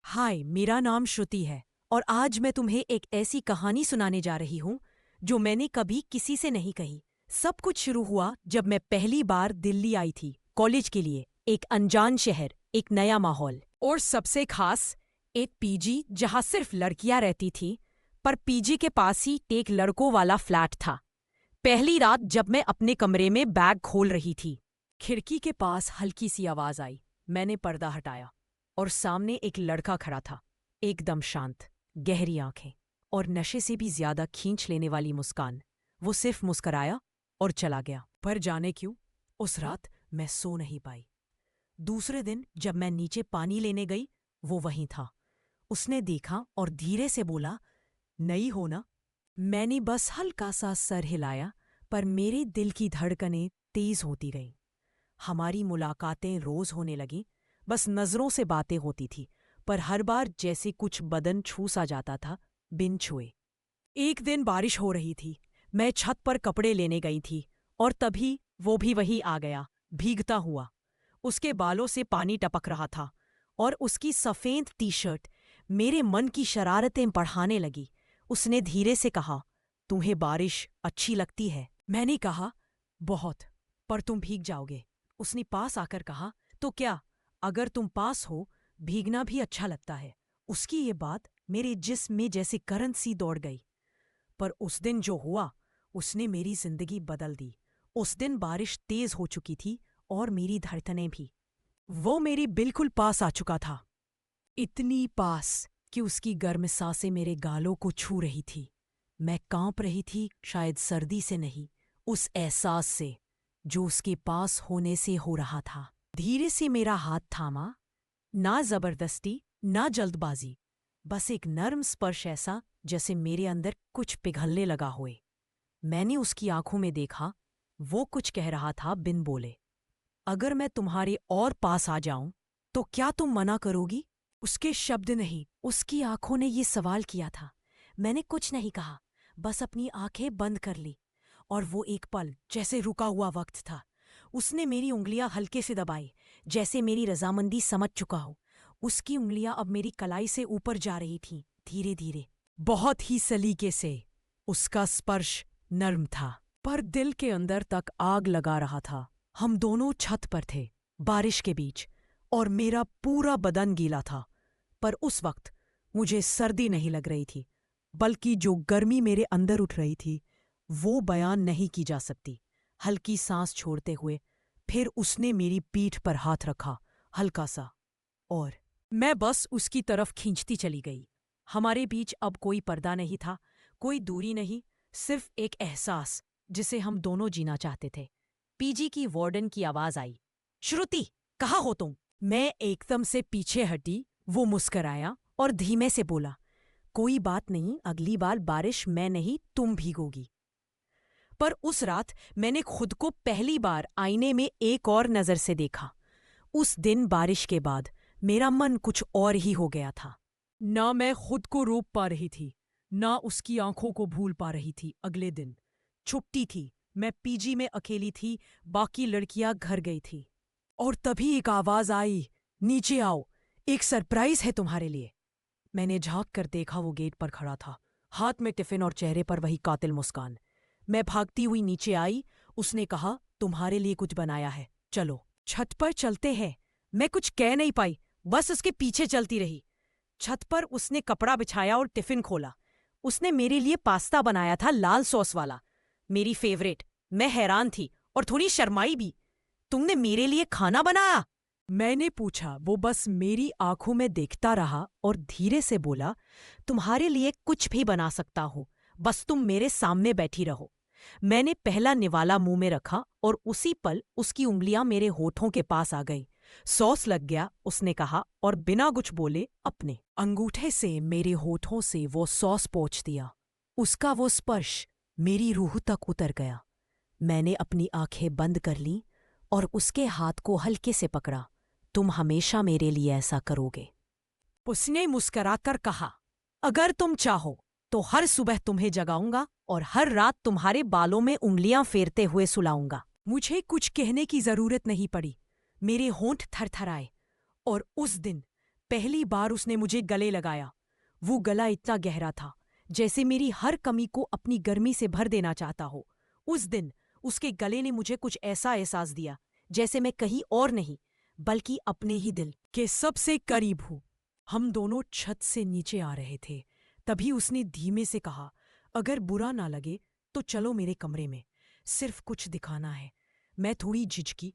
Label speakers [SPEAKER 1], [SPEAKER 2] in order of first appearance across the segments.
[SPEAKER 1] हाय, मेरा नाम श्रुति है और आज मैं तुम्हें एक ऐसी कहानी सुनाने जा रही हूँ जो मैंने कभी किसी से नहीं कही। सब कुछ शुरू हुआ जब मैं पहली बार दिल्ली आई थी कॉलेज के लिए। एक अनजान शहर, एक नया माहौल और सबसे खास एक पीजी जहाँ सिर्फ लड़कियां रहती थी, पर पीजी के पास ही एक लड़कों वाला फ्लैट था। पहली रात जब मैं अपने कमरे में बैग खोल रही थी, खिड़की के पास हल्की सी आवाज आई। मैंने पर्दा हटाया और सामने एक लड़का खड़ा था, एकदम शांत, गहरी आंखें और नशे से भी ज्यादा खींच लेने वाली मुस्कान। वो सिर्फ मुस्कराया और चला गया। पर जाने क्यों उस रात मैं सो नहीं पाई। दूसरे दिन जब मैं नीचे पानी लेने गई, वो वहीं था। उसने देखा और धीरे से बोला, नई हो ना? मैंने बस हल्का सा सर हिलाया, पर मेरे दिल की धड़कनें तेज होती गईं। हमारी मुलाकातें रोज होने लगीं। बस नजरों से बातें होती थी, पर हर बार जैसे कुछ बदन छू सा जाता था, बिन छुए। एक दिन बारिश हो रही थी। मैं छत पर कपड़े लेने गई थी और तभी वो भी वही आ गया, भीगता हुआ। उसके बालों से पानी टपक रहा था और उसकी सफेद टी शर्ट मेरे मन की शरारतें बढ़ाने लगी। उसने धीरे से कहा, तुम्हें बारिश अच्छी लगती है? मैंने कहा, बहुत, पर तुम भीग जाओगे। उसने पास आकर कहा, तो क्या, अगर तुम पास हो, भीगना भी अच्छा लगता है। उसकी ये बात मेरे जिस्म में जैसे करंट सी दौड़ गई। पर उस दिन जो हुआ, उसने मेरी जिंदगी बदल दी। उस दिन बारिश तेज हो चुकी थी और मेरी धड़कनें भी। वो मेरी बिल्कुल पास आ चुका था, इतनी पास कि उसकी गर्म सांसें मेरे गालों को छू रही थी। मैं कांप रही थी, शायद सर्दी से नहीं, उस एहसास से जो उसके पास होने से हो रहा था। धीरे से मेरा हाथ थामा, ना जबरदस्ती ना जल्दबाजी, बस एक नर्म स्पर्श, ऐसा जैसे मेरे अंदर कुछ पिघलने लगा होए। मैंने उसकी आंखों में देखा, वो कुछ कह रहा था बिन बोले। अगर मैं तुम्हारे और पास आ जाऊं तो क्या तुम मना करोगी? उसके शब्द नहीं, उसकी आंखों ने ये सवाल किया था। मैंने कुछ नहीं कहा, बस अपनी आंखें बंद कर ली। और वो एक पल जैसे रुका हुआ वक्त था। उसने मेरी उंगलियां हल्के से दबाई, जैसे मेरी रजामंदी समझ चुका हो। उसकी उंगलियां अब मेरी कलाई से ऊपर जा रही थीं, धीरे धीरे, बहुत ही सलीके से। उसका स्पर्श नर्म था, पर दिल के अंदर तक आग लगा रहा था। हम दोनों छत पर थे, बारिश के बीच, और मेरा पूरा बदन गीला था। पर उस वक्त मुझे सर्दी नहीं लग रही थी, बल्कि जो गर्मी मेरे अंदर उठ रही थी, वो बयान नहीं की जा सकती। हल्की सांस छोड़ते हुए फिर उसने मेरी पीठ पर हाथ रखा, हल्का सा, और मैं बस उसकी तरफ खींचती चली गई। हमारे बीच अब कोई पर्दा नहीं था, कोई दूरी नहीं, सिर्फ एक एहसास जिसे हम दोनों जीना चाहते थे। पीजी की वार्डन की आवाज आई, श्रुति, कहाँ हो तुम? मैं एकदम से पीछे हटी। वो मुस्कराया और धीमे से बोला, कोई बात नहीं, अगली बार बारिश मैं नहीं तुम भीगोगी। पर उस रात मैंने खुद को पहली बार आईने में एक और नजर से देखा। उस दिन बारिश के बाद मेरा मन कुछ और ही हो गया था। ना मैं खुद को रोक पा रही थी, ना उसकी आंखों को भूल पा रही थी। अगले दिन छुट्टी थी, मैं पीजी में अकेली थी, बाकी लड़कियां घर गई थी। और तभी एक आवाज आई, नीचे आओ, एक सरप्राइज है तुम्हारे लिए। मैंने झांक कर देखा, वो गेट पर खड़ा था, हाथ में टिफिन और चेहरे पर वही कातिल मुस्कान। मैं भागती हुई नीचे आई। उसने कहा, तुम्हारे लिए कुछ बनाया है, चलो छत पर चलते हैं। मैं कुछ कह नहीं पाई, बस उसके पीछे चलती रही। छत पर उसने कपड़ा बिछाया और टिफिन खोला। उसने मेरे लिए पास्ता बनाया था, लाल सॉस वाला, मेरी फेवरेट। मैं हैरान थी और थोड़ी शर्माई भी। तुमने मेरे लिए खाना बनाया? मैंने पूछा। वो बस मेरी आंखों में देखता रहा और धीरे से बोला, तुम्हारे लिए कुछ भी बना सकता हूं, बस तुम मेरे सामने बैठी रहो। मैंने पहला निवाला मुंह में रखा और उसी पल उसकी उंगलियां मेरे होठों के पास आ गईं। सॉस लग गया, उसने कहा, और बिना कुछ बोले अपने अंगूठे से मेरे होठों से वो सॉस पोंछ दिया। उसका वो स्पर्श मेरी रूह तक उतर गया। मैंने अपनी आंखें बंद कर लीं और उसके हाथ को हल्के से पकड़ा। तुम हमेशा मेरे लिए ऐसा करोगे? उसने मुस्कुराकर कहा, अगर तुम चाहो तो हर सुबह तुम्हें जगाऊंगा और हर रात तुम्हारे बालों में उंगलियां फेरते हुए सुलाऊंगा। मुझे कुछ कहने की जरूरत नहीं पड़ी, मेरे होंठ थरथराए। और उस दिन पहली बार उसने मुझे गले लगाया। वो गला इतना गहरा था जैसे मेरी हर कमी को अपनी गर्मी से भर देना चाहता हो। उस दिन उसके गले ने मुझे कुछ ऐसा एहसास दिया जैसे मैं कहीं और नहीं बल्कि अपने ही दिल के सबसे करीब हूं। हम दोनों छत से नीचे आ रहे थे, तभी उसने धीमे से कहा, अगर बुरा ना लगे तो चलो मेरे कमरे में, सिर्फ कुछ दिखाना है। मैं थोड़ी झिझकी,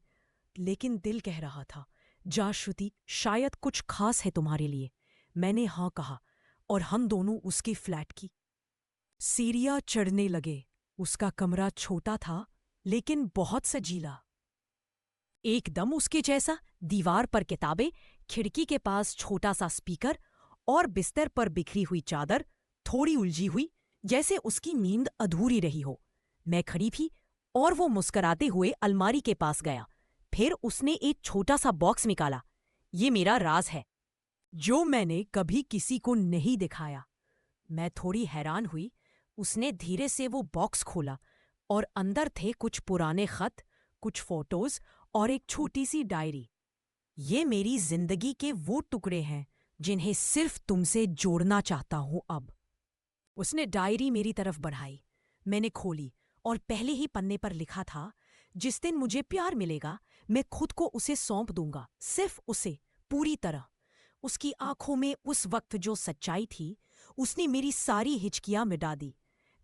[SPEAKER 1] लेकिन दिल कह रहा था, जा श्रुति, शायद कुछ खास है तुम्हारे लिए। मैंने हाँ कहा और हम दोनों उसके फ्लैट की सीढ़ियां चढ़ने लगे। उसका कमरा छोटा था लेकिन बहुत सजीला, एकदम उसके जैसा। दीवार पर किताबें, खिड़की के पास छोटा सा स्पीकर और बिस्तर पर बिखरी हुई चादर, थोड़ी उलझी हुई जैसे उसकी नींद अधूरी रही हो। मैं खड़ी थी और वो मुस्कुराते हुए अलमारी के पास गया। फिर उसने एक छोटा सा बॉक्स निकाला। ये मेरा राज है जो मैंने कभी किसी को नहीं दिखाया। मैं थोड़ी हैरान हुई। उसने धीरे से वो बॉक्स खोला और अंदर थे कुछ पुराने खत, कुछ फोटोज और एक छोटी सी डायरी। ये मेरी जिंदगी के वो टुकड़े हैं जिन्हें सिर्फ तुमसे जोड़ना चाहता हूं अब। उसने डायरी मेरी तरफ बढ़ाई। मैंने खोली और पहले ही पन्ने पर लिखा था, जिस दिन मुझे प्यार मिलेगा मैं खुद को उसे सौंप दूंगा, सिर्फ उसे, पूरी तरह। उसकी आंखों में उस वक्त जो सच्चाई थी, उसने मेरी सारी हिचकियां मिटा दी।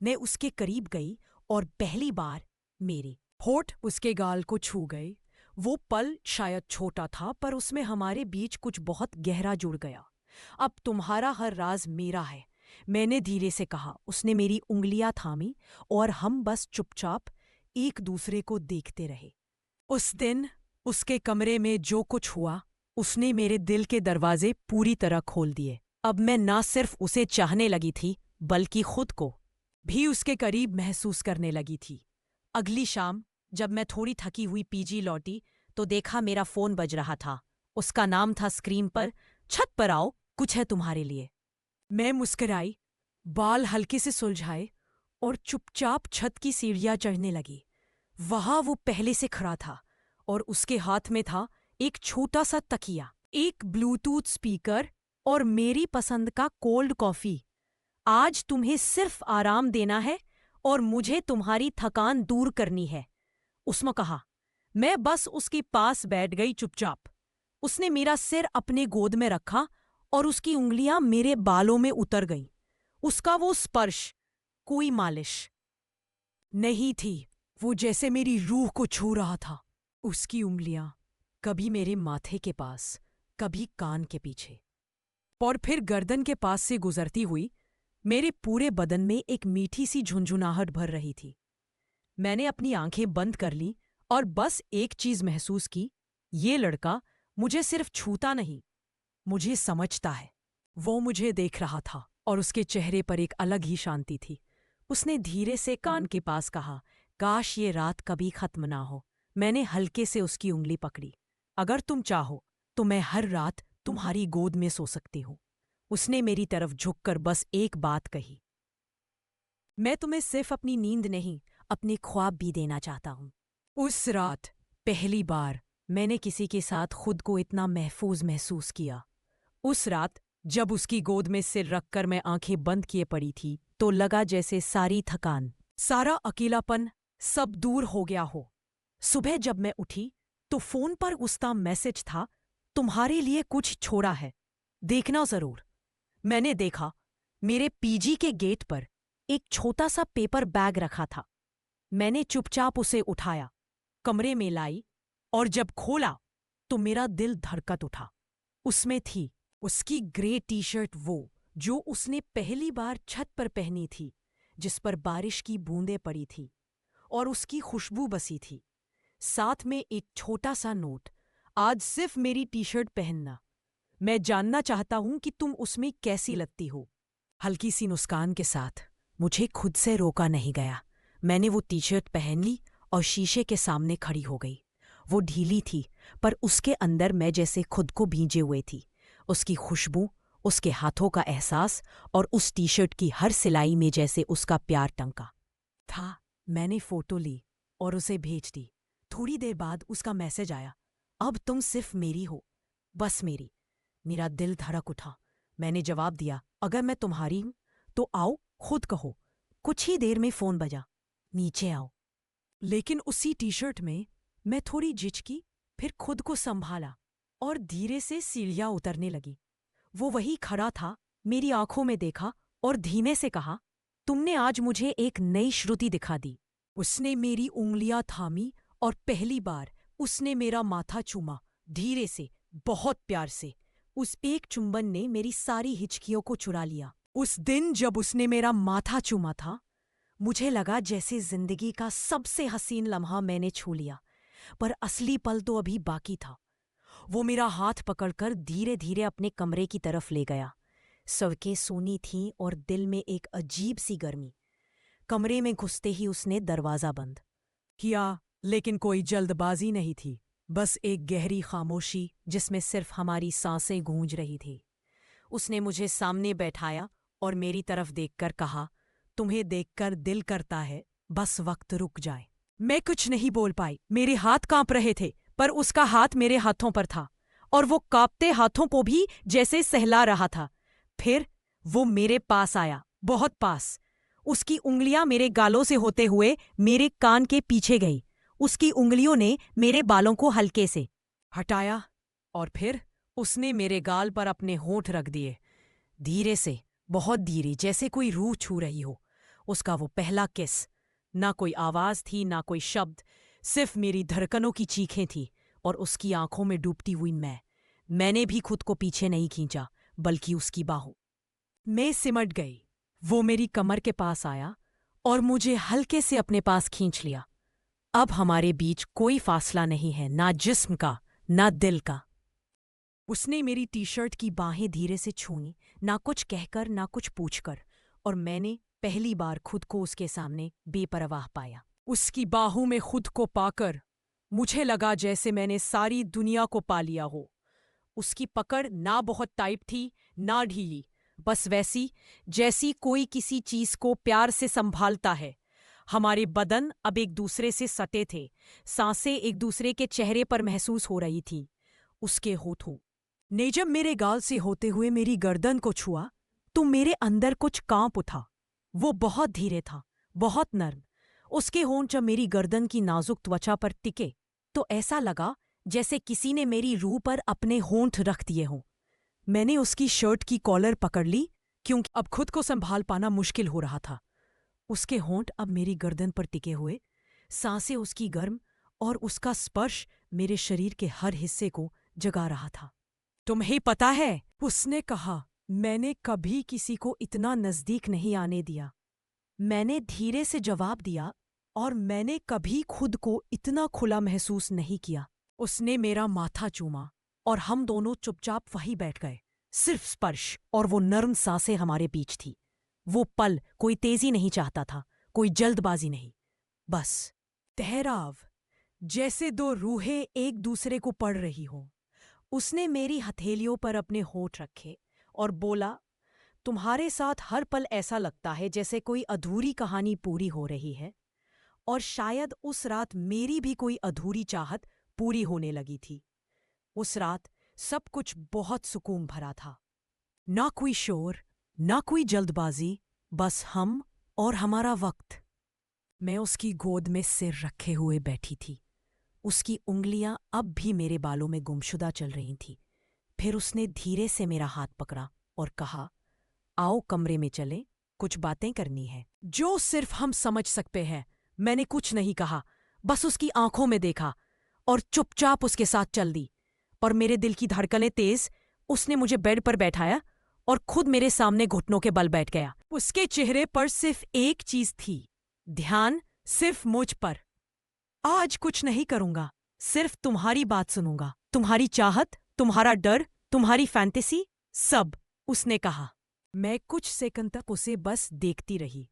[SPEAKER 1] मैं उसके करीब गई और पहली बार मेरे होठ उसके गाल को छू गए। वो पल शायद छोटा था पर उसमें हमारे बीच कुछ बहुत गहरा जुड़ गया। अब तुम्हारा हर राज मेरा है, मैंने धीरे से कहा। उसने मेरी उंगलियां थामी और हम बस चुपचाप एक दूसरे को देखते रहे। उस दिन उसके कमरे में जो कुछ हुआ, उसने मेरे दिल के दरवाजे पूरी तरह खोल दिए। अब मैं ना सिर्फ उसे चाहने लगी थी बल्कि खुद को भी उसके करीब महसूस करने लगी थी। अगली शाम जब मैं थोड़ी थकी हुई पीजी लौटी तो देखा मेरा फोन बज रहा था। उसका नाम था स्क्रीन पर, छत पर आओ, कुछ है तुम्हारे लिए। मैं मुस्कुराई, बाल हल्के से सुलझाए और चुपचाप छत की सीढ़ियां चढ़ने लगी। वहां वो पहले से खड़ा था और उसके हाथ में था एक छोटा सा तकिया, एक ब्लूटूथ स्पीकर और मेरी पसंद का कोल्ड कॉफी। आज तुम्हें सिर्फ आराम देना है और मुझे तुम्हारी थकान दूर करनी है, उसने कहा। मैं बस उसके पास बैठ गई चुपचाप। उसने मेरा सिर अपने गोद में रखा और उसकी उंगलियां मेरे बालों में उतर गईं। उसका वो स्पर्श, कोई मालिश नहीं थी, वो जैसे मेरी रूह को छू रहा था। उसकी उंगलियां कभी मेरे माथे के पास, कभी कान के पीछे, और फिर गर्दन के पास से गुजरती हुई मेरे पूरे बदन में एक मीठी सी झुंझुनाहट भर रही थी। मैंने अपनी आंखें बंद कर ली और बस एक चीज महसूस की, ये लड़का मुझे सिर्फ छूता नहीं, मुझे समझता है। वो मुझे देख रहा था और उसके चेहरे पर एक अलग ही शांति थी। उसने धीरे से कान के पास कहा, काश ये रात कभी खत्म ना हो। मैंने हल्के से उसकी उंगली पकड़ी। अगर तुम चाहो तो मैं हर रात तुम्हारी गोद में सो सकती हूँ। उसने मेरी तरफ झुककर बस एक बात कही, मैं तुम्हें सिर्फ अपनी नींद नहीं, अपने ख्वाब भी देना चाहता हूं। उस रात पहली बार मैंने किसी के साथ खुद को इतना महफूज महसूस किया। उस रात जब उसकी गोद में सिर रखकर मैं आंखें बंद किए पड़ी थी तो लगा जैसे सारी थकान, सारा अकेलापन सब दूर हो गया हो। सुबह जब मैं उठी तो फोन पर उसका मैसेज था, तुम्हारे लिए कुछ छोड़ा है, देखना जरूर। मैंने देखा, मेरे पीजी के गेट पर एक छोटा सा पेपर बैग रखा था। मैंने चुपचाप उसे उठाया, कमरे में लाई और जब खोला तो मेरा दिल धड़कत उठा। उसमें थी उसकी ग्रे टी शर्ट, वो जो उसने पहली बार छत पर पहनी थी, जिस पर बारिश की बूंदें पड़ी थी और उसकी खुशबू बसी थी। साथ में एक छोटा सा नोट, आज सिर्फ मेरी टी शर्ट पहनना, मैं जानना चाहता हूं कि तुम उसमें कैसी लगती हो। हल्की सी मुस्कान के साथ मुझे खुद से रोका नहीं गया। मैंने वो टी शर्ट पहन ली और शीशे के सामने खड़ी हो गई। वो ढीली थी पर उसके अंदर मैं जैसे खुद को भींजे हुए थी। उसकी खुशबू, उसके हाथों का एहसास और उस टी शर्ट की हर सिलाई में जैसे उसका प्यार टंका था। मैंने फोटो ली और उसे भेज दी। थोड़ी देर बाद उसका मैसेज आया, अब तुम सिर्फ मेरी हो, बस मेरी। मेरा दिल धड़क उठा। मैंने जवाब दिया, अगर मैं तुम्हारी हूं तो आओ, खुद कहो। कुछ ही देर में फोन बजा, नीचे आओ। लेकिन उसी टी शर्ट में मैं थोड़ी झिझकी, फिर खुद को संभाला और धीरे से सीढ़ियां उतरने लगी। वो वही खड़ा था, मेरी आंखों में देखा और धीमे से कहा, तुमने आज मुझे एक नई श्रुति दिखा दी। उसने मेरी उंगलियां थामी और पहली बार उसने मेरा माथा चूमा, धीरे से, बहुत प्यार से। उस एक चुंबन ने मेरी सारी हिचकियों को चुरा लिया। उस दिन जब उसने मेरा माथा चूमा था, मुझे लगा जैसे जिंदगी का सबसे हसीन लम्हा मैंने छू लिया। पर असली पल तो अभी बाकी था। वो मेरा हाथ पकड़कर धीरे धीरे अपने कमरे की तरफ ले गया। सड़कें सूनी थीं और दिल में एक अजीब सी गर्मी। कमरे में घुसते ही उसने दरवाजा बंद किया, लेकिन कोई जल्दबाजी नहीं थी, बस एक गहरी खामोशी जिसमें सिर्फ हमारी सांसें गूंज रही थी। उसने मुझे सामने बैठाया और मेरी तरफ देखकर कहा, तुम्हें देखकर दिल करता है बस वक्त रुक जाए। मैं कुछ नहीं बोल पाई। मेरे हाथ कांप रहे थे, पर उसका हाथ मेरे हाथों पर था और वो कांपते हाथों को भी जैसे सहला रहा था। फिर वो मेरे पास आया, बहुत पास। उसकी उंगलियां मेरे गालों से होते हुए मेरे कान के पीछे गई। उसकी उंगलियों ने मेरे बालों को हल्के से हटाया और फिर उसने मेरे गाल पर अपने होंठ रख दिए, धीरे से, बहुत धीरे, जैसे कोई रूह छू रही हो। उसका वो पहला किस, ना कोई आवाज थी ना कोई शब्द, सिर्फ मेरी धड़कनों की चीखें थी और उसकी आंखों में डूबती हुई मैंने भी खुद को पीछे नहीं खींचा, बल्कि उसकी बाहों मैं सिमट गई। वो मेरी कमर के पास आया और मुझे हल्के से अपने पास खींच लिया। अब हमारे बीच कोई फासला नहीं है, ना जिस्म का ना दिल का। उसने मेरी टी शर्ट की बाहें धीरे से छूई, ना कुछ कहकर ना कुछ पूछकर, और मैंने पहली बार खुद को उसके सामने बेपरवाह पाया। उसकी बाहों में खुद को पाकर मुझे लगा जैसे मैंने सारी दुनिया को पा लिया हो। उसकी पकड़ ना बहुत टाइट थी ना ढीली, बस वैसी जैसी कोई किसी चीज को प्यार से संभालता है। हमारे बदन अब एक दूसरे से सटे थे, सांसें एक दूसरे के चेहरे पर महसूस हो रही थीं। उसके होठों ने जब मेरे गाल से होते हुए मेरी गर्दन को छुआ तो मेरे अंदर कुछ कांप उठा। वो बहुत धीरे था, बहुत नर्म। उसके होंठ जब मेरी गर्दन की नाजुक त्वचा पर टिके तो ऐसा लगा जैसे किसी ने मेरी रूह पर अपने होंठ रख दिए हों। मैंने उसकी शर्ट की कॉलर पकड़ ली, क्योंकि अब खुद को संभाल पाना मुश्किल हो रहा था। उसके होंठ अब मेरी गर्दन पर टिके हुए, सांसें उसकी गर्म, और उसका स्पर्श मेरे शरीर के हर हिस्से को जगा रहा था। तुम्हें पता है, उसने कहा, मैंने कभी किसी को इतना नजदीक नहीं आने दिया। मैंने धीरे से जवाब दिया, और मैंने कभी खुद को इतना खुला महसूस नहीं किया। उसने मेरा माथा चूमा और हम दोनों चुपचाप वहीं बैठ गए। सिर्फ स्पर्श और वो नर्म सांसें हमारे बीच थी। वो पल कोई तेजी नहीं चाहता था, कोई जल्दबाजी नहीं, बस ठहराव, जैसे दो रूहें एक दूसरे को पढ़ रही हों। उसने मेरी हथेलियों पर अपने होंठ रखे और बोला, तुम्हारे साथ हर पल ऐसा लगता है जैसे कोई अधूरी कहानी पूरी हो रही है, और शायद उस रात मेरी भी कोई अधूरी चाहत पूरी होने लगी थी। उस रात सब कुछ बहुत सुकून भरा था। ना कोई शोर, ना कोई जल्दबाजी, बस हम और हमारा वक्त। मैं उसकी गोद में सिर रखे हुए बैठी थी। उसकी उंगलियां अब भी मेरे बालों में गुमशुदा चल रही थीं। फिर उसने धीरे से मेरा हाथ पकड़ा और कहा, आओ कमरे में चलें, कुछ बातें करनी है। जो सिर्फ हम समझ सकते हैं। मैंने कुछ नहीं कहा, बस उसकी आंखों में देखा और चुपचाप उसके साथ चल दी। और मेरे दिल की धड़कनें तेज, उसने मुझे बेड पर बैठाया और खुद मेरे सामने घुटनों के बल बैठ गया। उसके चेहरे पर सिर्फ एक चीज थी, ध्यान, सिर्फ मुझ पर। आज कुछ नहीं करूंगा, सिर्फ तुम्हारी बात सुनूंगा, तुम्हारी चाहत, तुम्हारा डर, तुम्हारी फैंटेसी, सब, उसने कहा। मैं कुछ सेकंड तक उसे बस देखती रही।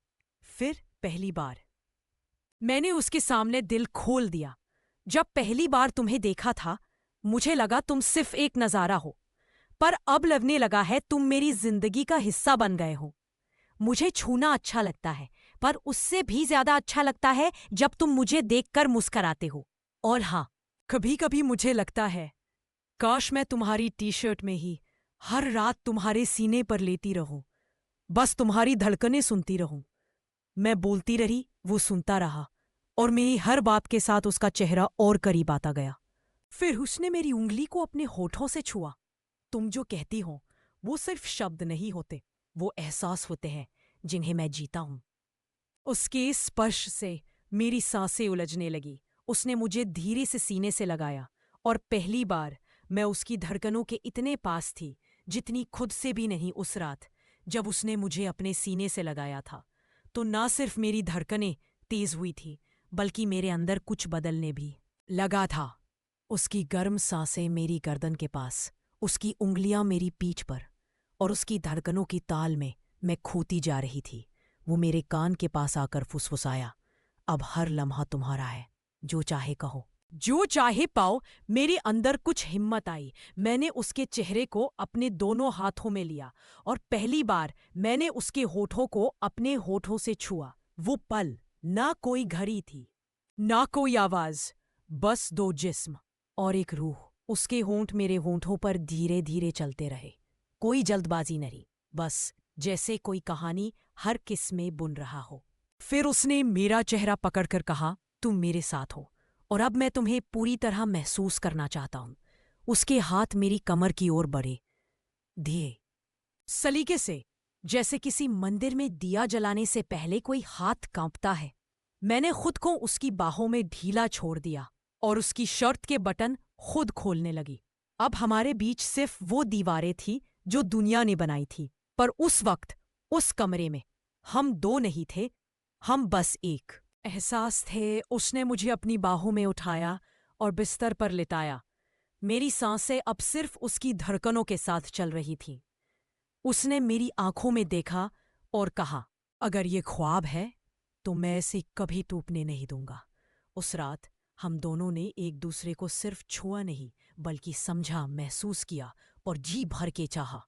[SPEAKER 1] फिर पहली बार मैंने उसके सामने दिल खोल दिया। जब पहली बार तुम्हें देखा था, मुझे लगा तुम सिर्फ एक नजारा हो, पर अब लगने लगा है तुम मेरी जिंदगी का हिस्सा बन गए हो। मुझे छूना अच्छा लगता है, पर उससे भी ज्यादा अच्छा लगता है जब तुम मुझे देखकर मुस्कुराते हो। और हाँ, कभी कभी मुझे लगता है काश मैं तुम्हारी टी शर्ट में ही हर रात तुम्हारे सीने पर लेती रहूं, बस तुम्हारी धड़कनें सुनती रहूं। मैं बोलती रही, वो सुनता रहा, और मेरी हर बात के साथ उसका चेहरा और करीब आता गया। फिर उसने मेरी उंगली को अपने होठों से छुआ। तुम जो कहती हो वो सिर्फ शब्द नहीं होते, वो एहसास होते हैं जिन्हें मैं जीता हूं। उसके स्पर्श से मेरी सांसें उलझने लगी। उसने मुझे धीरे से सीने से लगाया, और पहली बार मैं उसकी धड़कनों के इतने पास थी जितनी खुद से भी नहीं। उस रात जब उसने मुझे अपने सीने से लगाया था तो ना सिर्फ मेरी धड़कनें तेज हुई थी, बल्कि मेरे अंदर कुछ बदलने भी लगा था। उसकी गर्म सांसें मेरी गर्दन के पास, उसकी उंगलियां मेरी पीठ पर, और उसकी धड़कनों की ताल में मैं खोती जा रही थी। वो मेरे कान के पास आकर फुसफुसाया, अब हर लम्हा तुम्हारा है, जो चाहे कहो, जो चाहे पाओ। मेरे अंदर कुछ हिम्मत आई। मैंने उसके चेहरे को अपने दोनों हाथों में लिया, और पहली बार मैंने उसके होठों को अपने होठों से छुआ। वो पल, ना कोई घड़ी थी, ना कोई आवाज, बस दो जिस्म और एक रूह। उसके होंठ मेरे होंठों पर धीरे धीरे चलते रहे। कोई जल्दबाजी नहीं, बस जैसे कोई कहानी हर किस में बुन रहा हो। फिर उसने मेरा चेहरा पकड़कर कहा, तुम मेरे साथ हो, और अब मैं तुम्हें पूरी तरह महसूस करना चाहता हूं। उसके हाथ मेरी कमर की ओर बढ़े, धीरे, सलीके से, जैसे किसी मंदिर में दिया जलाने से पहले कोई हाथ कांपता है। मैंने खुद को उसकी बाहों में ढीला छोड़ दिया, और उसकी शर्ट के बटन खुद खोलने लगी। अब हमारे बीच सिर्फ वो दीवारें थी जो दुनिया ने बनाई थी, पर उस वक्त उस कमरे में हम दो नहीं थे, हम बस एक एहसास थे। उसने मुझे अपनी बाहों में उठाया और बिस्तर पर लिटाया। मेरी सांसें अब सिर्फ उसकी धड़कनों के साथ चल रही थीं। उसने मेरी आंखों में देखा और कहा, अगर ये ख्वाब है तो मैं इसे कभी टूटने नहीं दूंगा। उस रात हम दोनों ने एक दूसरे को सिर्फ छुआ नहीं, बल्कि समझा, महसूस किया और जी भर के चाहा।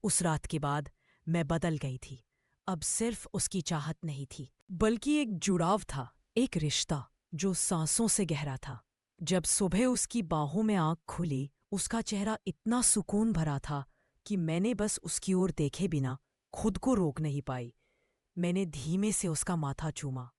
[SPEAKER 1] उस रात के बाद मैं बदल गई थी। अब सिर्फ उसकी चाहत नहीं थी, बल्कि एक जुड़ाव था, एक रिश्ता जो सांसों से गहरा था। जब सुबह उसकी बाहों में आंख खुली, उसका चेहरा इतना सुकून भरा था कि मैंने बस उसकी ओर देखे बिना खुद को रोक नहीं पाई। मैंने धीमे से उसका माथा चूमा।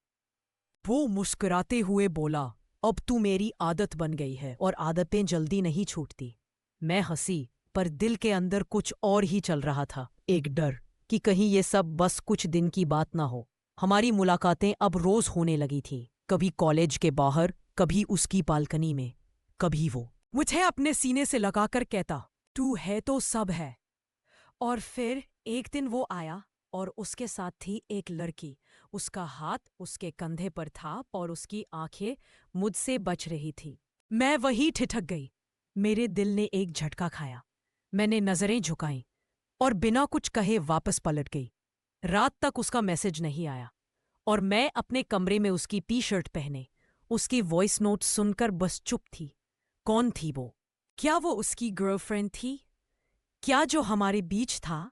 [SPEAKER 1] वो मुस्कुराते हुए बोला, अब तू मेरी आदत बन गई है, और आदतें जल्दी नहीं छूटती। मैं हंसी, पर दिल के अंदर कुछ और ही चल रहा था, एक डर कि कहीं ये सब बस कुछ दिन की बात ना हो। हमारी मुलाकातें अब रोज होने लगी थीं, कभी कॉलेज के बाहर, कभी उसकी बालकनी में, कभी वो मुझे अपने सीने से लगाकर कहता, तू है तो सब है। और फिर एक दिन वो आया, और उसके साथ थी एक लड़की। उसका हाथ उसके कंधे पर था और उसकी आंखें मुझसे बच रही थी। मैं वही ठिठक गई। मेरे दिल ने एक झटका खाया। मैंने नजरें झुकाईं और बिना कुछ कहे वापस पलट गई। रात तक उसका मैसेज नहीं आया, और मैं अपने कमरे में उसकी टी शर्ट पहने उसकी वॉइस नोट सुनकर बस चुप थी। कौन थी वो? क्या वो उसकी गर्लफ्रेंड थी? क्या जो हमारे बीच था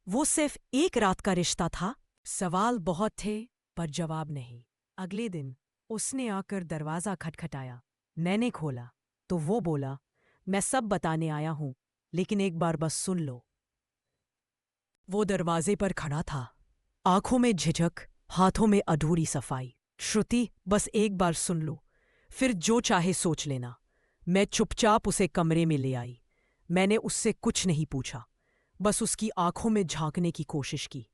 [SPEAKER 1] वो सिर्फ एक रात का रिश्ता था? सवाल बहुत थे, पर जवाब नहीं। अगले दिन उसने आकर दरवाजा खटखटाया। मैंने खोला तो वो बोला, मैं सब बताने आया हूं, लेकिन एक बार बस सुन लो। वो दरवाजे पर खड़ा था, आंखों में झिझक, हाथों में अधूरी सफाई। श्रुति, बस एक बार सुन लो, फिर जो चाहे सोच लेना। मैं चुपचाप उसे कमरे में ले आई। मैंने उससे कुछ नहीं पूछा, बस उसकी आंखों में झांकने की कोशिश की।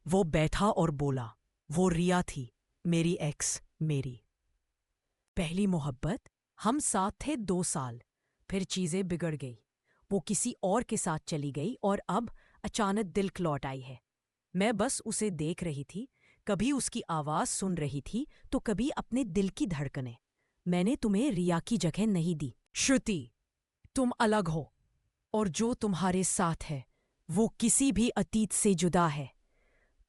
[SPEAKER 1] वो बैठा और बोला, वो रिया थी, मेरी एक्स, मेरी पहली मोहब्बत। हम साथ थे 2 साल, फिर चीजें बिगड़ गई। वो किसी और के साथ चली गई, और अब अचानक दिल लौट आई है। मैं बस उसे देख रही थी, कभी उसकी आवाज सुन रही थी तो कभी अपने दिल की धड़कनें। मैंने तुम्हें रिया की जगह नहीं दी श्रुति। तुम अलग हो, और जो तुम्हारे साथ है वो किसी भी अतीत से जुदा है।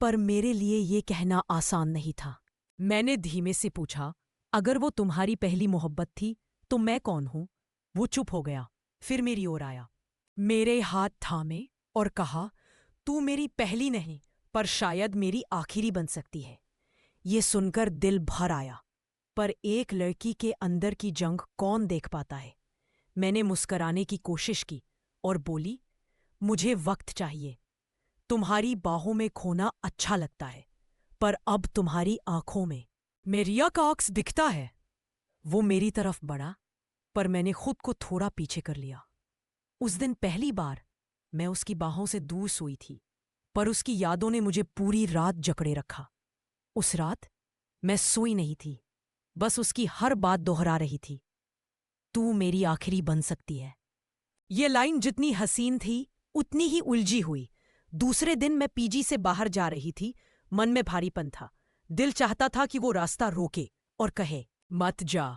[SPEAKER 1] पर मेरे लिए ये कहना आसान नहीं था। मैंने धीमे से पूछा, अगर वो तुम्हारी पहली मोहब्बत थी तो मैं कौन हूं? वो चुप हो गया, फिर मेरी ओर आया, मेरे हाथ थामे और कहा, तू मेरी पहली नहीं, पर शायद मेरी आखिरी बन सकती है। ये सुनकर दिल भर आया, पर एक लड़की के अंदर की जंग कौन देख पाता है? मैंने मुस्कराने की कोशिश की और बोली, मुझे वक्त चाहिए। तुम्हारी बाहों में खोना अच्छा लगता है, पर अब तुम्हारी आंखों में। मैं रिया का अक्स दिखता है। वो मेरी तरफ बढ़ा, पर मैंने खुद को थोड़ा पीछे कर लिया। उस दिन पहली बार मैं उसकी बाहों से दूर सोई थी, पर उसकी यादों ने मुझे पूरी रात जकड़े रखा। उस रात मैं सोई नहीं थी, बस उसकी हर बात दोहरा रही थी। तू मेरी आखिरी बन सकती है। ये लाइन जितनी हसीन थी, उतनी ही उलझी हुई। दूसरे दिन मैं पीजी से बाहर जा रही थी। मन में भारीपन था। दिल चाहता था कि वो रास्ता रोके और कहे, मत जा,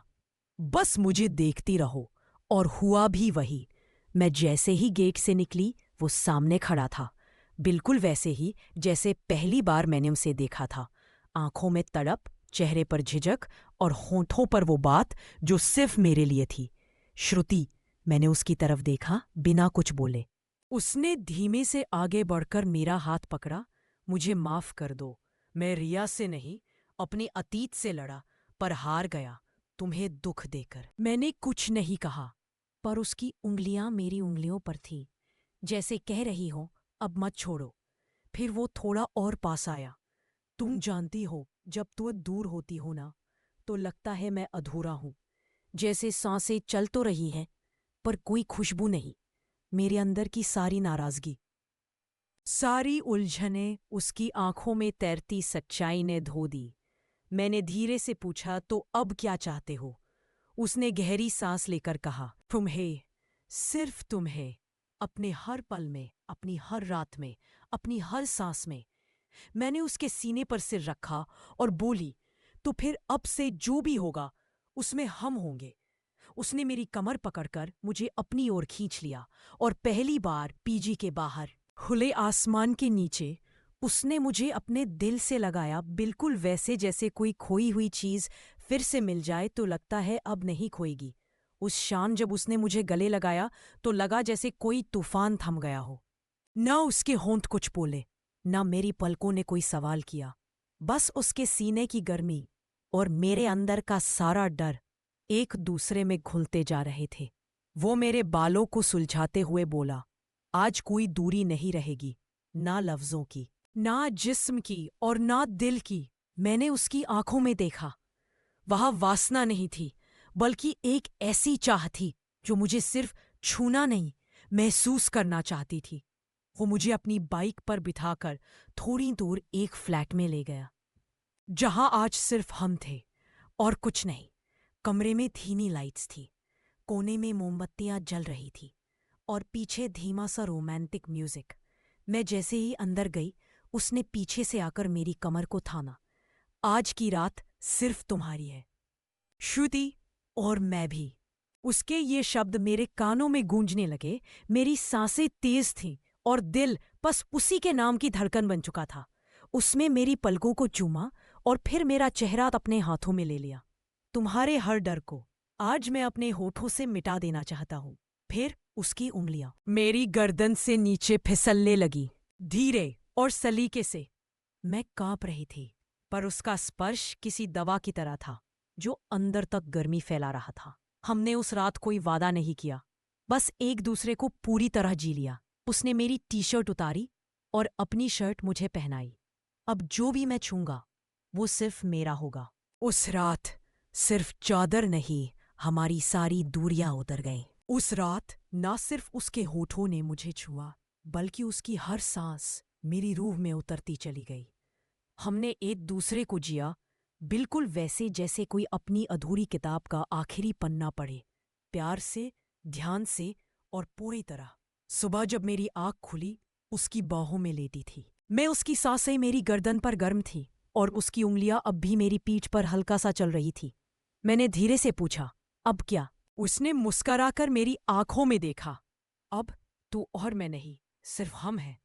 [SPEAKER 1] बस मुझे देखती रहो। और हुआ भी वही। मैं जैसे ही गेट से निकली, वो सामने खड़ा था, बिल्कुल वैसे ही जैसे पहली बार मैंने उसे देखा था। आंखों में तड़प, चेहरे पर झिझक और होठों पर वो बात जो सिर्फ मेरे लिए थी। श्रुति, मैंने उसकी तरफ देखा, बिना कुछ बोले। उसने धीमे से आगे बढ़कर मेरा हाथ पकड़ा। मुझे माफ कर दो, मैं रिया से नहीं, अपने अतीत से लड़ा, पर हार गया तुम्हें दुख देकर। मैंने कुछ नहीं कहा, पर उसकी उंगलियां मेरी उंगलियों पर थीं, जैसे कह रही हो, अब मत छोड़ो। फिर वो थोड़ा और पास आया। तुम जानती हो, जब तुम दूर होती हो ना, तो लगता है मैं अधूरा हूं। जैसे सांसें चल तो रही हैं, पर कोई खुशबू नहीं। मेरे अंदर की सारी नाराजगी, सारी उलझनें उसकी आंखों में तैरती सच्चाई ने धो दी। मैंने धीरे से पूछा, तो अब क्या चाहते हो? उसने गहरी सांस लेकर कहा, तुम्हें, सिर्फ तुम्हें, अपने हर पल में, अपनी हर रात में, अपनी हर सांस में। मैंने उसके सीने पर सिर रखा और बोली, तो फिर अब से जो भी होगा उसमें हम होंगे। उसने मेरी कमर पकड़कर मुझे अपनी ओर खींच लिया और पहली बार पीजी के बाहर, खुले आसमान के नीचे, उसने मुझे अपने दिल से लगाया, बिल्कुल वैसे जैसे कोई खोई हुई चीज फिर से मिल जाए तो लगता है अब नहीं खोएगी। उस शाम जब उसने मुझे गले लगाया तो लगा जैसे कोई तूफान थम गया हो। न उसके होंठ कुछ बोले, न मेरी पलकों ने कोई सवाल किया। बस उसके सीने की गर्मी और मेरे अंदर का सारा डर एक दूसरे में घुलते जा रहे थे। वो मेरे बालों को सुलझाते हुए बोला, आज कोई दूरी नहीं रहेगी, ना लफ्जों की, ना जिस्म की और ना दिल की। मैंने उसकी आंखों में देखा। वहां वासना नहीं थी, बल्कि एक ऐसी चाह थी जो मुझे सिर्फ छूना नहीं, महसूस करना चाहती थी। वो मुझे अपनी बाइक पर बिठाकर थोड़ी दूर एक फ्लैट में ले गया, जहां आज सिर्फ हम थे और कुछ नहीं। कमरे में धीमी लाइट्स थी, कोने में मोमबत्तियां जल रही थी और पीछे धीमा सा रोमांटिक म्यूजिक। मैं जैसे ही अंदर गई, उसने पीछे से आकर मेरी कमर को थामा। आज की रात सिर्फ तुम्हारी है, श्रुति, और मैं भी। उसके ये शब्द मेरे कानों में गूंजने लगे। मेरी सांसें तेज थीं और दिल बस उसी के नाम की धड़कन बन चुका था। उसमें मेरी पलकों को चूमा और फिर मेरा चेहरा अपने हाथों में ले लिया। तुम्हारे हर डर को आज मैं अपने होठों से मिटा देना चाहता हूँ। फिर उसकी उंगलियां मेरी गर्दन से नीचे फिसलने लगी, धीरे और सलीके से। मैं कांप रही थी, पर उसका स्पर्श किसी दवा की तरह था जो अंदर तक गर्मी फैला रहा था। हमने उस रात कोई वादा नहीं किया, बस एक दूसरे को पूरी तरह जी लिया। उसने मेरी टी शर्ट उतारी और अपनी शर्ट मुझे पहनाई। अब जो भी मैं छूंगा वो सिर्फ मेरा होगा। उस रात सिर्फ चादर नहीं, हमारी सारी दूरियां उतर गईं। उस रात ना सिर्फ उसके होठों ने मुझे छुआ, बल्कि उसकी हर सांस मेरी रूह में उतरती चली गई। हमने एक दूसरे को जिया, बिल्कुल वैसे जैसे कोई अपनी अधूरी किताब का आखिरी पन्ना पढ़े, प्यार से, ध्यान से और पूरी तरह। सुबह जब मेरी आँख खुली, उसकी बाहों में लेटी थी मैं। उसकी सांसें मेरी गर्दन पर गर्म थी और उसकी उंगलियां अब भी मेरी पीठ पर हल्का सा चल रही थी। मैंने धीरे से पूछा, अब क्या? उसने मुस्कराकर मेरी आंखों में देखा। अब तू और मैं नहीं, सिर्फ हम हैं।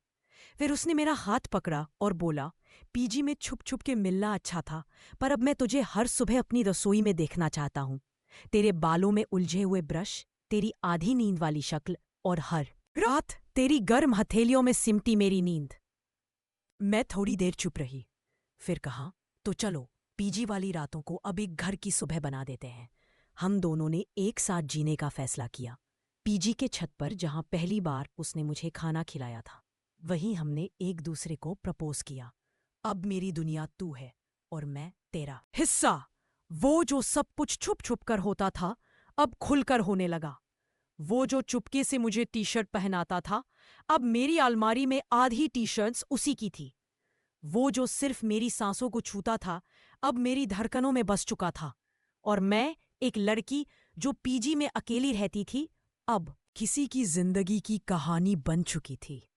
[SPEAKER 1] फिर उसने मेरा हाथ पकड़ा और बोला, पीजी में छुप छुप के मिलना अच्छा था, पर अब मैं तुझे हर सुबह अपनी रसोई में देखना चाहता हूँ। तेरे बालों में उलझे हुए ब्रश, तेरी आधी नींद वाली शक्ल और हर रात तेरी गर्म हथेलियों में सिमटी मेरी नींद। मैं थोड़ी देर चुप रही, फिर कहा, तो चलो पीजी वाली रातों को अब एक घर की सुबह बना देते हैं। हम दोनों ने एक साथ जीने का फैसला किया। पीजी के छत पर जहां पहली बार उसने मुझे खाना खिलाया था, वहीं हमने एक दूसरे को प्रपोज किया। अब मेरी दुनिया तू है और मैं तेरा हिस्सा। वो जो सब कुछ छुप छुप कर होता था, अब खुलकर होने लगा। वो जो चुपके से मुझे टी शर्ट पहनाता था, अब मेरी अलमारी में आधी टी शर्ट्स उसी की थी। वो जो सिर्फ मेरी सांसों को छूता था, अब मेरी धड़कनों में बस चुका था। और मैं, एक लड़की जो पीजी में अकेली रहती थी, अब किसी की जिंदगी की कहानी बन चुकी थी।